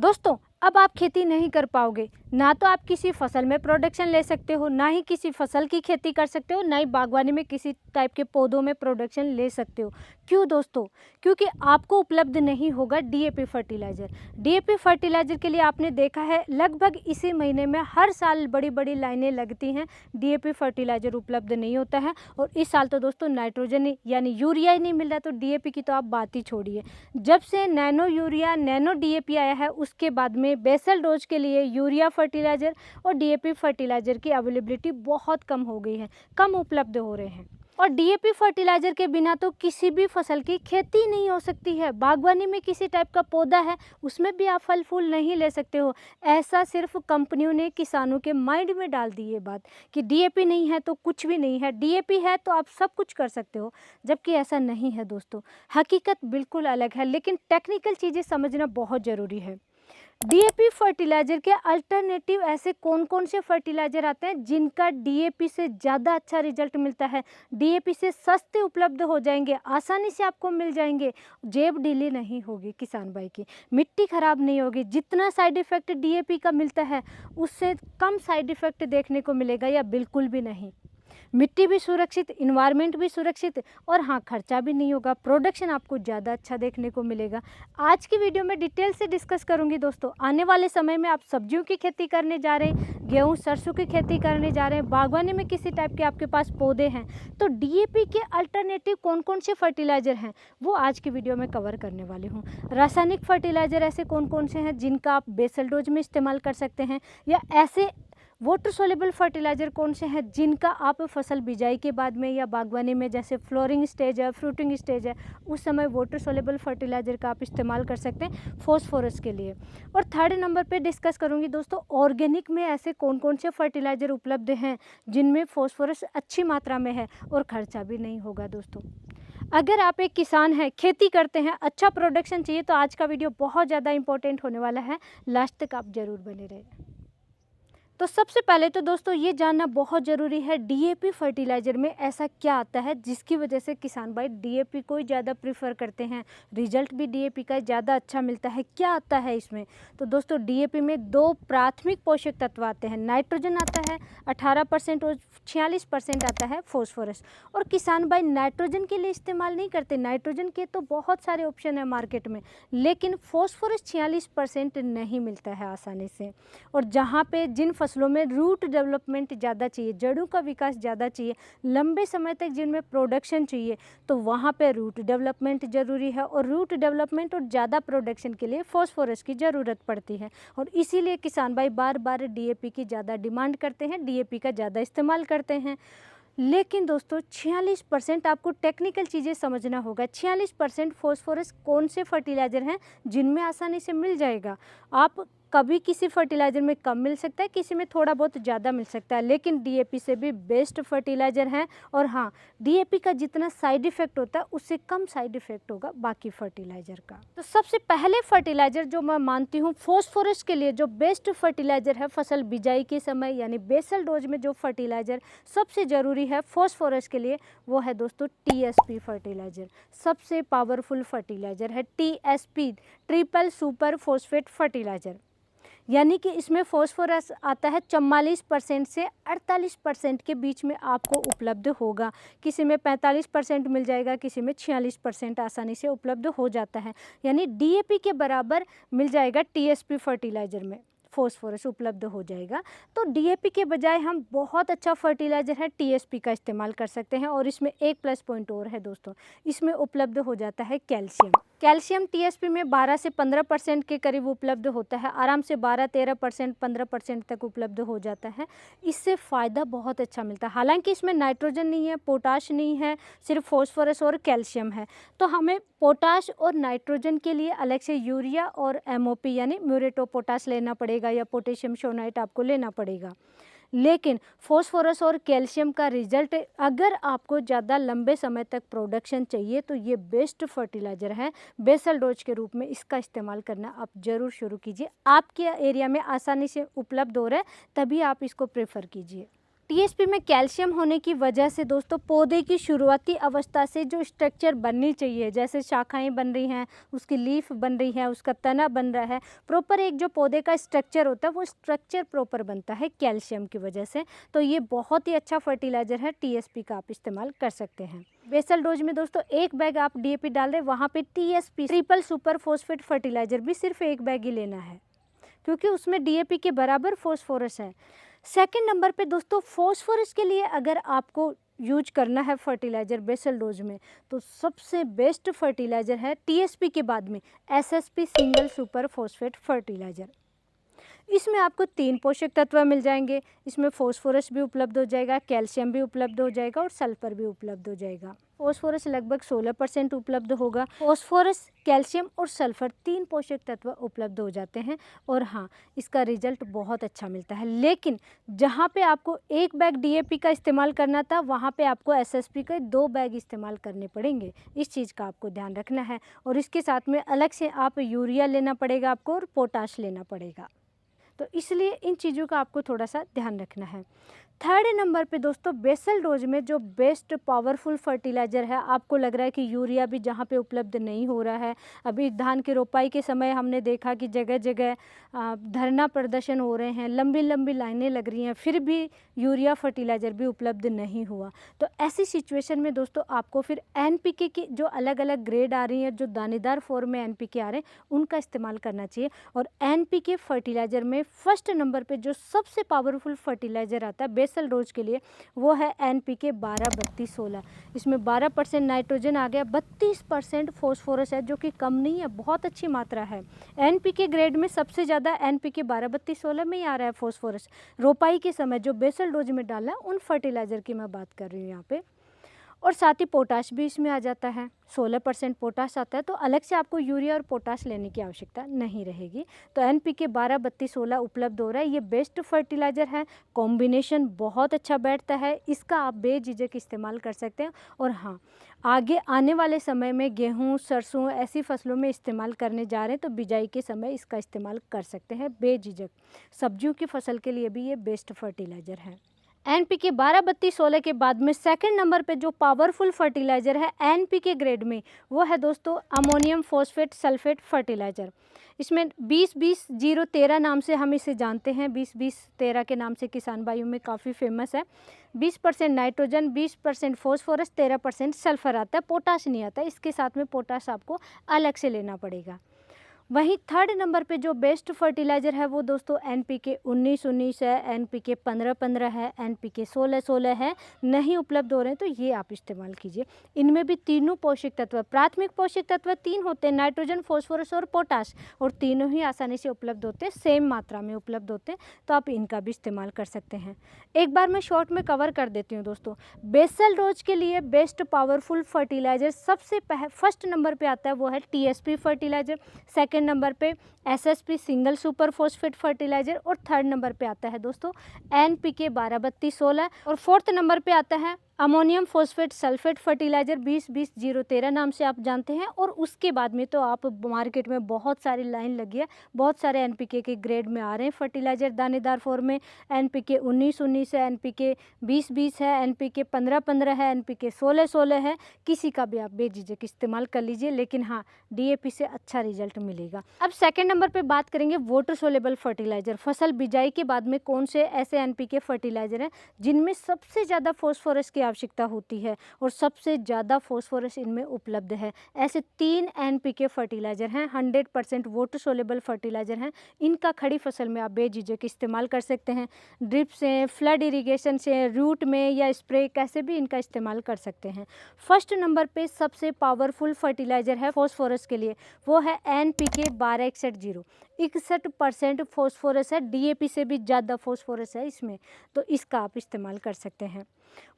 दोस्तों, अब आप खेती नहीं कर पाओगे। ना तो आप किसी फसल में प्रोडक्शन ले सकते हो, ना ही किसी फसल की खेती कर सकते हो, ना ही बागवानी में किसी टाइप के पौधों में प्रोडक्शन ले सकते हो। क्यों दोस्तों? क्योंकि आपको उपलब्ध नहीं होगा डीएपी फर्टिलाइज़र। डीएपी फर्टिलाइज़र के लिए आपने देखा है लगभग इसी महीने में हर साल बड़ी बड़ी लाइनें लगती हैं, डीएपी फर्टिलाइज़र उपलब्ध नहीं होता है। और इस साल तो दोस्तों नाइट्रोजन यानी यूरिया ही नहीं मिल रहा, तो डीएपी की तो आप बात ही छोड़िए। जब से नैनो यूरिया, नैनो डीएपी आया है, उसके बाद में बेसल डोज के लिए यूरिया फर्टिलाइज़र और डीएपी फर्टिलाइज़र की अवेलेबिलिटी बहुत कम हो गई है, कम उपलब्ध हो रहे हैं। और डीएपी फर्टिलाइज़र के बिना तो किसी भी फसल की खेती नहीं हो सकती है। बागवानी में किसी टाइप का पौधा है, उसमें भी आप फल फूल नहीं ले सकते हो। ऐसा सिर्फ कंपनियों ने किसानों के माइंड में डाल दी ये बात कि डीएपी नहीं है तो कुछ भी नहीं है, डीएपी है तो आप सब कुछ कर सकते हो, जबकि ऐसा नहीं है दोस्तों। हकीकत बिल्कुल अलग है, लेकिन टेक्निकल चीज़ें समझना बहुत ज़रूरी है। डीएपी फर्टिलाइज़र के अल्टरनेटिव ऐसे कौन कौन से फर्टिलाइज़र आते हैं जिनका डीएपी से ज़्यादा अच्छा रिजल्ट मिलता है, डीएपी से सस्ते उपलब्ध हो जाएंगे, आसानी से आपको मिल जाएंगे, जेब ढीली नहीं होगी किसान भाई की, मिट्टी खराब नहीं होगी। जितना साइड इफ़ेक्ट डीएपी का मिलता है उससे कम साइड इफ़ेक्ट देखने को मिलेगा या बिल्कुल भी नहीं। मिट्टी भी सुरक्षित, इन्वायरमेंट भी सुरक्षित, और हाँ, खर्चा भी नहीं होगा, प्रोडक्शन आपको ज़्यादा अच्छा देखने को मिलेगा। आज की वीडियो में डिटेल से डिस्कस करूंगी दोस्तों। आने वाले समय में आप सब्जियों की खेती करने जा रहे हैं, गेहूँ सरसों की खेती करने जा रहे हैं, बागवानी में किसी टाइप के आपके पास पौधे हैं, तो डीएपी के अल्टरनेटिव कौन कौन से फर्टिलाइज़र हैं वो आज की वीडियो में कवर करने वाली हूँ। रासायनिक फर्टिलाइज़र ऐसे कौन कौन से हैं जिनका आप बेसल डोज में इस्तेमाल कर सकते हैं, या ऐसे वाटर सोल्यूबल फर्टिलाइज़र कौन से हैं जिनका आप फसल बिजाई के बाद में या बागवानी में, जैसे फ्लोरिंग स्टेज है, फ्रूटिंग स्टेज है, उस समय वाटर सोल्यूबल फर्टिलाइज़र का आप इस्तेमाल कर सकते हैं फॉस्फोरस के लिए। और थर्ड नंबर पे डिस्कस करूंगी दोस्तों, ऑर्गेनिक में ऐसे कौन कौन से फर्टिलाइज़र उपलब्ध हैं जिनमें फॉस्फोरस अच्छी मात्रा में है और खर्चा भी नहीं होगा दोस्तों। अगर आप एक किसान हैं, खेती करते हैं, अच्छा प्रोडक्शन चाहिए, तो आज का वीडियो बहुत ज़्यादा इंपॉर्टेंट होने वाला है, लास्ट तक आप ज़रूर बने रहें। तो सबसे पहले तो दोस्तों ये जानना बहुत ज़रूरी है, डीएपी फर्टिलाइज़र में ऐसा क्या आता है जिसकी वजह से किसान भाई डीएपी को ही ज़्यादा प्रीफर करते हैं, रिजल्ट भी डीएपी का ज़्यादा अच्छा मिलता है। क्या आता है इसमें? तो दोस्तों डीएपी में दो प्राथमिक पोषक तत्व आते हैं, नाइट्रोजन आता है 18% और 46% आता है फॉस्फोरस। और किसान भाई नाइट्रोजन के लिए इस्तेमाल नहीं करते, नाइट्रोजन के तो बहुत सारे ऑप्शन है मार्केट में, लेकिन फॉस्फोरस 46% नहीं मिलता है आसानी से। और जहाँ पे जिन फसलों में रूट डेवलपमेंट ज़्यादा चाहिए, जड़ों का विकास ज़्यादा चाहिए, लंबे समय तक जिनमें प्रोडक्शन चाहिए, तो वहाँ पे रूट डेवलपमेंट ज़रूरी है। और रूट डेवलपमेंट और ज़्यादा प्रोडक्शन के लिए फॉस्फोरस की ज़रूरत पड़ती है, और इसीलिए किसान भाई बार बार डीएपी की ज़्यादा डिमांड करते हैं, डीएपी का ज़्यादा इस्तेमाल करते हैं। लेकिन दोस्तों 46% आपको टेक्निकल चीज़ें समझना होगा। 46% फॉस्फोरस कौन से फर्टिलाइज़र हैं जिनमें आसानी से मिल जाएगा। आप कभी किसी फर्टिलाइज़र में कम मिल सकता है, किसी में थोड़ा बहुत ज़्यादा मिल सकता है, लेकिन डीएपी से भी बेस्ट फर्टिलाइज़र हैं। और हाँ, डीएपी का जितना साइड इफ़ेक्ट होता है उससे कम साइड इफ़ेक्ट होगा बाकी फर्टिलाइज़र का। तो सबसे पहले फर्टिलाइज़र जो मैं मानती हूँ फॉस्फोरस के लिए जो बेस्ट फर्टिलाइज़र है फसल बिजाई के समय, यानी बेसल डोज में जो फर्टिलाइज़र सबसे ज़रूरी है फॉस्फोरस के लिए, वो है दोस्तों टीएसपी फर्टिलाइज़र। सबसे पावरफुल फर्टिलाइज़र है TSP, triple super phosphate fertiliser. यानी कि इसमें फॉस्फोरस आता है 44% से 48% के बीच में आपको उपलब्ध होगा। किसी में 45% मिल जाएगा, किसी में 46% आसानी से उपलब्ध हो जाता है। यानी डीएपी के बराबर मिल जाएगा टीएसपी फर्टिलाइज़र में, फॉस्फोरस उपलब्ध हो जाएगा। तो डीएपी के बजाय हम बहुत अच्छा फर्टिलाइज़र है टीएसपी का इस्तेमाल कर सकते हैं। और इसमें एक प्लस पॉइंट और है दोस्तों, इसमें उपलब्ध हो जाता है कैल्शियम। कैल्शियम टीएसपी में 12 से 15% के करीब उपलब्ध होता है, आराम से 12-13%, 15% तक उपलब्ध हो जाता है। इससे फ़ायदा बहुत अच्छा मिलता है। हालांकि इसमें नाइट्रोजन नहीं है, पोटाश नहीं है, सिर्फ फॉस्फोरस और कैल्शियम है। तो हमें पोटाश और नाइट्रोजन के लिए अलग से यूरिया और एमओपी यानी म्यूरेट ऑफ पोटाश लेना पड़ेगा, या पोटेशियम शोनाइट आपको लेना पड़ेगा। लेकिन फॉस्फोरस और कैल्शियम का रिजल्ट, अगर आपको ज़्यादा लंबे समय तक प्रोडक्शन चाहिए, तो ये बेस्ट फर्टिलाइज़र है। बेसल डोज के रूप में इसका इस्तेमाल करना आप ज़रूर शुरू कीजिए। आपके एरिया में आसानी से उपलब्ध हो रहा है तभी आप इसको प्रेफर कीजिए। टीएसपी में कैल्शियम होने की वजह से दोस्तों पौधे की शुरुआती अवस्था से जो स्ट्रक्चर बननी चाहिए, जैसे शाखाएं बन रही हैं, उसकी लीफ बन रही है, उसका तना बन रहा है, प्रॉपर एक जो पौधे का स्ट्रक्चर होता है वो स्ट्रक्चर प्रॉपर बनता है कैल्शियम की वजह से। तो ये बहुत ही अच्छा फर्टिलाइज़र है, टीएसपी का आप इस्तेमाल कर सकते हैं। बेसल डोज में दोस्तों 1 बैग आप डीएपी डाल रहे हैं, वहाँ पे TSP triple super phosphate fertiliser भी सिर्फ 1 बैग ही लेना है, क्योंकि उसमें डीएपी के बराबर फॉस्फोरस है। सेकंड नंबर पे दोस्तों फॉस्फोरस के लिए अगर आपको यूज करना है फर्टिलाइज़र बेसल डोज में, तो सबसे बेस्ट फर्टिलाइज़र है टीएसपी के बाद में SSP single super phosphate fertiliser. इसमें आपको 3 पोषक तत्व मिल जाएंगे। इसमें फॉस्फोरस भी उपलब्ध हो जाएगा, कैल्शियम भी उपलब्ध हो जाएगा और सल्फर भी उपलब्ध हो जाएगा। फॉस्फोरस लगभग 16% उपलब्ध होगा। फॉस्फोरस, कैल्शियम और सल्फर 3 पोषक तत्व उपलब्ध हो जाते हैं और हाँ, इसका रिजल्ट बहुत अच्छा मिलता है। लेकिन जहाँ पे आपको 1 बैग डीएपी का इस्तेमाल करना था, वहाँ पे आपको एसएसपी के 2 बैग इस्तेमाल करने पड़ेंगे। इस चीज़ का आपको ध्यान रखना है और इसके साथ में अलग से आप यूरिया लेना पड़ेगा आपको और पोटाश लेना पड़ेगा। तो इसलिए इन चीज़ों का आपको थोड़ा सा ध्यान रखना है। थर्ड नंबर पे दोस्तों बेसल डोज में जो बेस्ट पावरफुल फर्टिलाइज़र है, आपको लग रहा है कि यूरिया भी जहाँ पे उपलब्ध नहीं हो रहा है, अभी धान की रोपाई के समय हमने देखा कि जगह जगह धरना प्रदर्शन हो रहे हैं, लंबी लंबी लाइनें लग रही हैं, फिर भी यूरिया फर्टिलाइज़र भी उपलब्ध नहीं हुआ। तो ऐसी सिचुएशन में दोस्तों आपको फिर एनपीके की जो अलग अलग ग्रेड आ रही हैं, जो दानेदार फॉर्म में एनपीके आ रहे हैं, उनका इस्तेमाल करना चाहिए। और एनपीके फर्टिलाइज़र में फर्स्ट नंबर पे जो सबसे पावरफुल फर्टिलाइज़र आता है बेसल डोज के लिए, वो है एनपीके 12-32-16। इसमें 12% नाइट्रोजन आ गया, 32% फॉस्फोरस है, जो कि कम नहीं है, बहुत अच्छी मात्रा है। एनपीके ग्रेड में सबसे ज़्यादा एनपीके 12-32-16 में ही आ रहा है फॉस्फोरस। रोपाई के समय जो बेसल डोज में डालना है, उन फर्टिलाइज़र की मैं बात कर रही हूँ यहाँ पे। और साथ ही पोटाश भी इसमें आ जाता है, 16% पोटाश आता है, तो अलग से आपको यूरिया और पोटाश लेने की आवश्यकता नहीं रहेगी। तो एनपीके 12-32-16 उपलब्ध हो रहा है, ये बेस्ट फर्टिलाइज़र है, कॉम्बिनेशन बहुत अच्छा बैठता है, इसका आप बेझिझक इस्तेमाल कर सकते हैं। और हाँ, आगे आने वाले समय में गेहूँ, सरसों ऐसी फसलों में इस्तेमाल करने जा रहे हैं, तो बिजाई के समय इसका इस्तेमाल कर सकते हैं बेझिझक। सब्जियों की फसल के लिए भी ये बेस्ट फर्टिलाइज़र है। एनपीके 12-32-16 के बाद में सेकंड नंबर पे जो पावरफुल फर्टिलाइज़र है एनपीके ग्रेड में, वो है दोस्तों अमोनियम फॉस्फेट सल्फेट फर्टिलाइज़र। इसमें 20-20-0-13 नाम से हम इसे जानते हैं, 20-20-13 के नाम से किसान भाइयों में काफ़ी फेमस है। 20% नाइट्रोजन, 20% फॉस्फोरस, 13% सल्फर आता है, पोटाश नहीं आता। इसके साथ में पोटाश आपको अलग से लेना पड़ेगा। वहीं थर्ड नंबर पे जो बेस्ट फर्टिलाइज़र है वो दोस्तों एनपीके 19-19 है, एनपीके 15-15 है, एनपीके 16-16 है, नहीं उपलब्ध हो रहे हैं, तो ये आप इस्तेमाल कीजिए। इनमें भी तीनों पोषक तत्व, प्राथमिक पोषक तत्व 3 होते हैं, नाइट्रोजन, फॉस्फोरस और पोटाश, और तीनों ही आसानी से उपलब्ध होते हैं, सेम मात्रा में उपलब्ध होते हैं, तो आप इनका भी इस्तेमाल कर सकते हैं। एक बार मैं शॉर्ट में कवर कर देती हूँ दोस्तों। बेसल डोज के लिए बेस्ट पावरफुल फर्टिलाइज़र सबसे फर्स्ट नंबर पर आता है, वो है टीएसपी फर्टिलाइज़र। सेकेंड नंबर पे SSP single super phosphate fertilizer और थर्ड नंबर पे आता है दोस्तों एनपीके 12-32-16 और फोर्थ नंबर पे आता है अमोनियम फॉस्फेट सल्फेट फर्टिलाइज़र 20-20-0-13 नाम से आप जानते हैं। और उसके बाद में तो आप मार्केट में बहुत सारी लाइन लगी है, बहुत सारे एनपीके के ग्रेड में आ रहे हैं फर्टिलाइज़र दानेदार फॉर्म में। एनपीके 19-19 है, एनपीके 20-20 है, एनपीके 15-15 है, एनपीके 16-16 है। किसी का भी आप बेझिझक इस्तेमाल कर लीजिए, लेकिन हाँ, डीएपी से अच्छा रिजल्ट मिलेगा। अब सेकेंड नंबर पर बात करेंगे वाटर सोलेबल फर्टिलाइज़र। फसल बिजाई के बाद में कौन से ऐसे एनपीके फर्टिलाइज़र हैं जिनमें सबसे ज़्यादा फॉस्फोरस की आवश्यकता होती है और सबसे ज़्यादा फॉस्फोरस इनमें उपलब्ध है। ऐसे 3 एनपीके फर्टिलाइज़र हैं, 100% वाटर सोलेबल फर्टिलाइज़र हैं। इनका खड़ी फसल में आप बेझिझक इस्तेमाल कर सकते हैं, ड्रिप से, फ्लड इरिगेशन से, रूट में या स्प्रे कैसे भी इनका इस्तेमाल कर सकते हैं। फर्स्ट नंबर पे सबसे पावरफुल फर्टिलाइज़र है फॉस्फोरस के लिए, वो है एनपीके 12-61-0। 61% फॉस्फोरस है, डीएपी से भी ज़्यादा फॉस्फोरस है इसमें, तो इसका आप इस्तेमाल कर सकते हैं।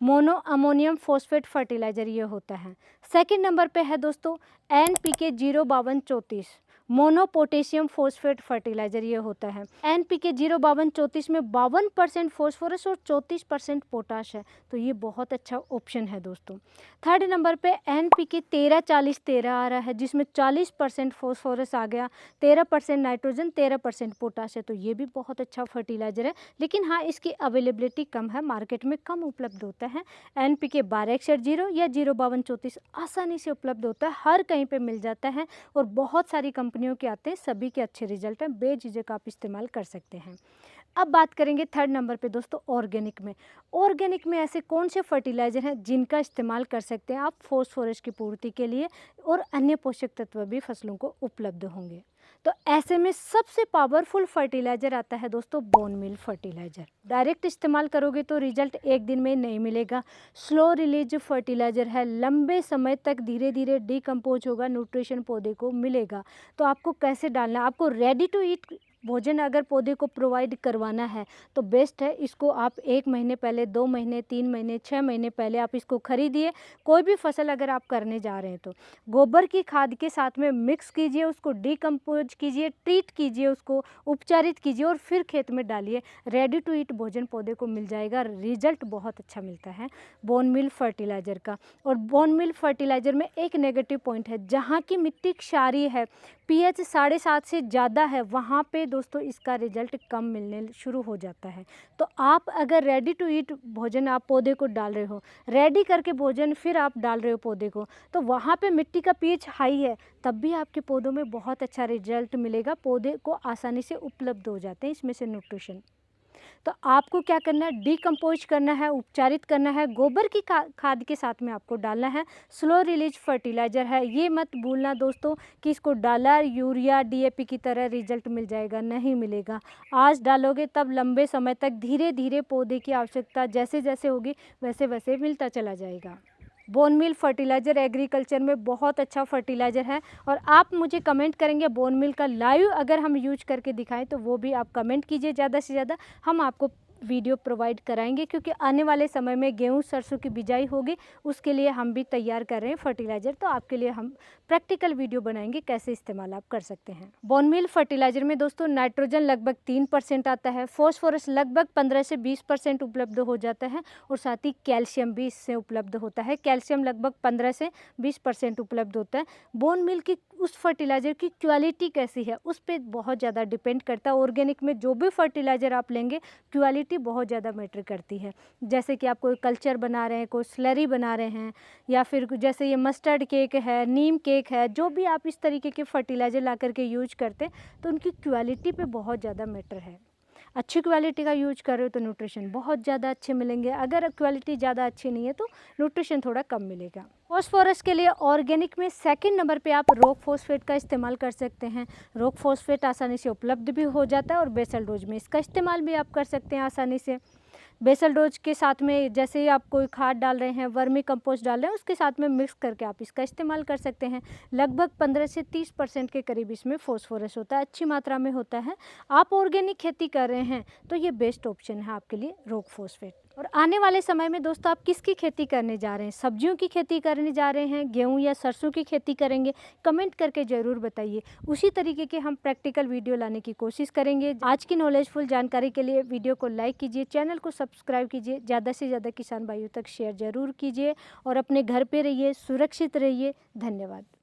मोनो अमोनियम फॉस्फेट फर्टिलाइज़र ये होता है। सेकंड नंबर पे है दोस्तों NPK 0-52-34। Mono potassium phosphate fertilizer ये होता है। NPK 05234 में 52% फॉस्फोरस और 34% पोटाश है, तो ये बहुत अच्छा ऑप्शन है दोस्तों। थर्ड नंबर पे NPK 134013 आ रहा है, जिसमें 40% फॉस्फोरस आ गया, 13% नाइट्रोजन, 13% पोटाश है, तो ये भी बहुत अच्छा फर्टिलाइजर है। लेकिन हाँ, इसकी अवेलेबिलिटी कम है, मार्केट में कम उपलब्ध होता है। NPK 1261 या 05234 आसानी से उपलब्ध होता है, हर कहीं पे मिल जाता है और बहुत सारी कंपनियों के आते हैं, सभी के अच्छे रिजल्ट हैं, बेझिझक आप इस्तेमाल कर सकते हैं। अब बात करेंगे थर्ड नंबर पे दोस्तों ऑर्गेनिक में। ऑर्गेनिक में ऐसे कौन से फर्टिलाइज़र हैं जिनका इस्तेमाल कर सकते हैं आप फॉस्फोरस की पूर्ति के लिए, और अन्य पोषक तत्व भी फसलों को उपलब्ध होंगे। तो ऐसे में सबसे पावरफुल फर्टिलाइज़र आता है दोस्तों बोन मील फर्टिलाइज़र। डायरेक्ट इस्तेमाल करोगे तो रिजल्ट एक दिन में नहीं मिलेगा। स्लो रिलीज फर्टिलाइज़र है, लंबे समय तक धीरे धीरे डिकम्पोज होगा, न्यूट्रिशन पौधे को मिलेगा। तो आपको कैसे डालना है, आपको रेडी टू ईट भोजन अगर पौधे को प्रोवाइड करवाना है तो बेस्ट है इसको आप 1 महीने पहले, 2 महीने, 3 महीने, 6 महीने पहले आप इसको खरीदिए। कोई भी फसल अगर आप करने जा रहे हैं तो गोबर की खाद के साथ में मिक्स कीजिए, उसको डिकम्पोज कीजिए, ट्रीट कीजिए, उसको उपचारित कीजिए और फिर खेत में डालिए। रेडी टू ईट भोजन पौधे को मिल जाएगा, रिजल्ट बहुत अच्छा मिलता है बोन मील फर्टिलाइज़र का। और बोन मील फर्टिलाइज़र में एक नेगेटिव पॉइंट है, जहाँ की मिट्टी क्षारीय है, pH 7.5 से ज़्यादा है, वहाँ पे दोस्तों इसका रिजल्ट कम मिलने शुरू हो जाता है। तो आप अगर रेडी टू ईट भोजन आप पौधे को डाल रहे हो, रेडी करके भोजन फिर आप डाल रहे हो पौधे को, तो वहाँ पे मिट्टी का pH हाई है, तब भी आपके पौधों में बहुत अच्छा रिजल्ट मिलेगा, पौधे को आसानी से उपलब्ध हो जाते हैं इसमें से न्यूट्रिशन। तो आपको क्या करना है, डिकम्पोज करना है, उपचारित करना है, गोबर की खाद के साथ में आपको डालना है। स्लो रिलीज फर्टिलाइज़र है, ये मत भूलना दोस्तों कि इसको डाला यूरिया DAP की तरह रिजल्ट मिल जाएगा, नहीं मिलेगा। आज डालोगे तब लंबे समय तक धीरे धीरे पौधे की आवश्यकता जैसे जैसे होगी वैसे वैसे मिलता चला जाएगा। बोन मील फर्टिलाइज़र एग्रीकल्चर में बहुत अच्छा फर्टिलाइज़र है, और आप मुझे कमेंट करेंगे बोन मील का लाइव अगर हम यूज करके दिखाएं तो वो भी आप कमेंट कीजिए, ज़्यादा से ज़्यादा हम आपको वीडियो प्रोवाइड कराएंगे, क्योंकि आने वाले समय में गेहूं सरसों की बिजाई होगी, उसके लिए हम भी तैयार कर रहे हैं फर्टिलाइज़र। तो आपके लिए हम प्रैक्टिकल वीडियो बनाएंगे कैसे इस्तेमाल आप कर सकते हैं। बोन मील फर्टिलाइज़र में दोस्तों नाइट्रोजन लगभग 3% आता है, फॉस्फोरस लगभग 15 से 20% उपलब्ध हो जाता है, और साथ ही कैल्शियम भी इससे उपलब्ध होता है। कैल्शियम लगभग 15 से 20% उपलब्ध होता है। बोन मील की उस फर्टिलाइज़र की क्वालिटी कैसी है उस पर बहुत ज़्यादा डिपेंड करता है। ऑर्गेनिक में जो भी फर्टिलाइज़र आप लेंगे क्वालिटी बहुत ज़्यादा मैटर करती है। जैसे कि आप कोई कल्चर बना रहे हैं, कोई स्लरी बना रहे हैं, या फिर जैसे ये मस्टर्ड केक है, नीम केक है, जो भी आप इस तरीके के फर्टिलाइज़र ला करके यूज करते हैं तो उनकी क्वालिटी पे बहुत ज़्यादा मैटर है। अच्छी क्वालिटी का यूज कर रहे हो तो न्यूट्रिशन बहुत ज़्यादा अच्छे मिलेंगे, अगर क्वालिटी ज़्यादा अच्छी नहीं है तो न्यूट्रिशन थोड़ा कम मिलेगा। फॉस्फोरस के लिए ऑर्गेनिक में सेकंड नंबर पे आप रॉक फॉस्फेट का इस्तेमाल कर सकते हैं। रॉक फॉस्फेट आसानी से उपलब्ध भी हो जाता है, और बेसल डोज में इसका इस्तेमाल भी आप कर सकते हैं आसानी से। बेसल डोज के साथ में जैसे ही आप कोई खाद डाल रहे हैं, वर्मी कंपोस्ट डाल रहे हैं, उसके साथ में मिक्स करके आप इसका इस्तेमाल कर सकते हैं। लगभग 15 से 30% के करीब इसमें फॉस्फोरस होता है, अच्छी मात्रा में होता है। आप ऑर्गेनिक खेती कर रहे हैं तो ये बेस्ट ऑप्शन है आपके लिए रॉक फॉस्फेट। और आने वाले समय में दोस्तों आप किसकी खेती करने जा रहे हैं, सब्जियों की खेती करने जा रहे हैं, गेहूं या सरसों की खेती करेंगे, कमेंट करके ज़रूर बताइए। उसी तरीके के हम प्रैक्टिकल वीडियो लाने की कोशिश करेंगे। आज की नॉलेजफुल जानकारी के लिए वीडियो को लाइक कीजिए, चैनल को सब्सक्राइब कीजिए, ज़्यादा से ज़्यादा किसान भाइयों तक शेयर ज़रूर कीजिए, और अपने घर पे रहिए, सुरक्षित रहिए। धन्यवाद।